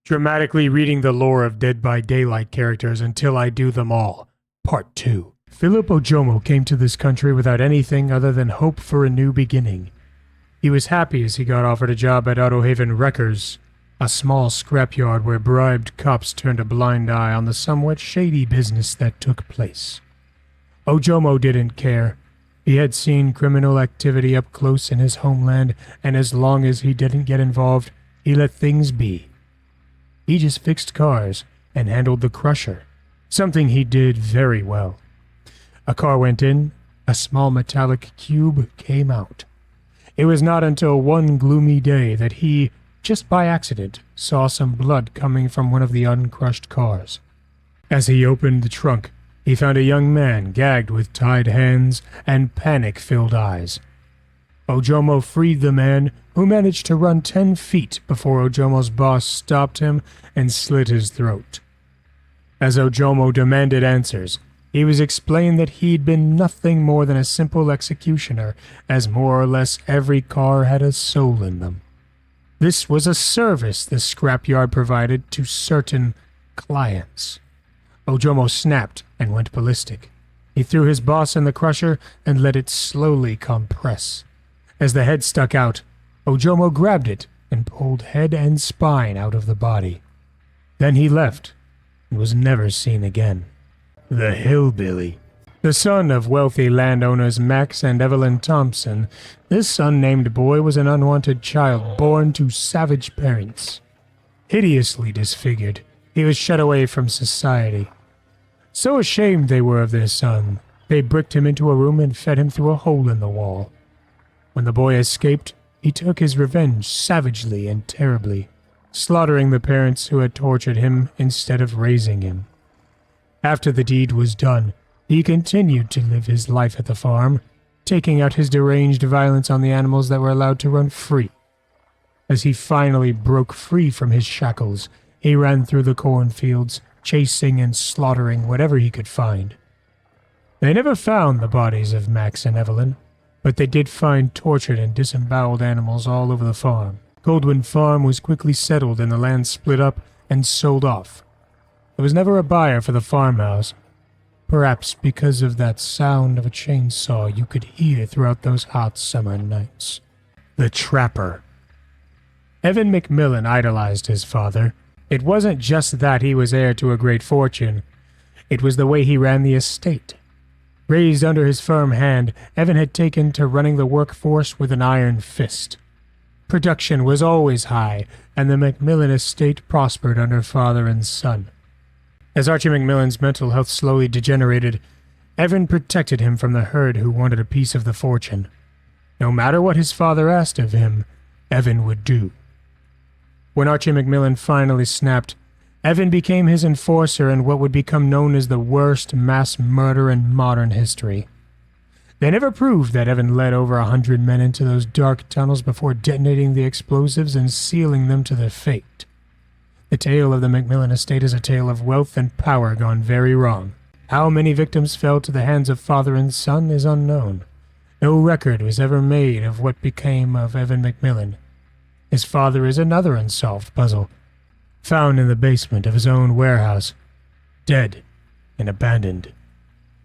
Dramatically reading the lore of Dead by Daylight characters until I do them all. Part 2. Philip Ojomo came to this country without anything other than hope for a new beginning. He was happy as he got offered a job at Autohaven Wreckers, a small scrapyard where bribed cops turned a blind eye on the somewhat shady business that took place. Ojomo didn't care. He had seen criminal activity up close in his homeland, and as long as he didn't get involved, he let things be. He just fixed cars and handled the crusher, something he did very well. A car went in, a small metallic cube came out. It was not until one gloomy day that he, just by accident, saw some blood coming from one of the uncrushed cars. As he opened the trunk, he found a young man gagged with tied hands and panic-filled eyes. Ojomo freed the man, who managed to run 10 feet before Ojomo's boss stopped him and slit his throat. As Ojomo demanded answers, he was explained that he'd been nothing more than a simple executioner, as more or less every car had a soul in them. This was a service the scrapyard provided to certain clients. Ojomo snapped and went ballistic. He threw his boss in the crusher and let it slowly compress. As the head stuck out, Ojomo grabbed it and pulled head and spine out of the body. Then he left and was never seen again. The Hillbilly. The son of wealthy landowners Max and Evelyn Thompson, this unnamed boy was an unwanted child born to savage parents. Hideously disfigured, he was shut away from society. So ashamed they were of their son, they bricked him into a room and fed him through a hole in the wall. When the boy escaped, he took his revenge savagely and terribly, slaughtering the parents who had tortured him instead of raising him. After the deed was done, he continued to live his life at the farm, taking out his deranged violence on the animals that were allowed to run free. As he finally broke free from his shackles, he ran through the cornfields, chasing and slaughtering whatever he could find. They never found the bodies of Max and Evelyn, but they did find tortured and disemboweled animals all over the farm. Goldwyn Farm was quickly settled and the land split up and sold off. There was never a buyer for the farmhouse, perhaps because of that sound of a chainsaw you could hear throughout those hot summer nights. The Trapper. Evan McMillan idolized his father. It wasn't just that he was heir to a great fortune. It was the way he ran the estate. Raised under his firm hand, Evan had taken to running the workforce with an iron fist. Production was always high, and the McMillan estate prospered under father and son. As Archie McMillan's mental health slowly degenerated, Evan protected him from the herd who wanted a piece of the fortune. No matter what his father asked of him, Evan would do. When Archie McMillan finally snapped, Evan became his enforcer in what would become known as the worst mass murder in modern history. They never proved that Evan led over 100 men into those dark tunnels before detonating the explosives and sealing them to their fate. The tale of the McMillan estate is a tale of wealth and power gone very wrong. How many victims fell to the hands of father and son is unknown. No record was ever made of what became of Evan McMillan. His father is another unsolved puzzle, found in the basement of his own warehouse, dead and abandoned.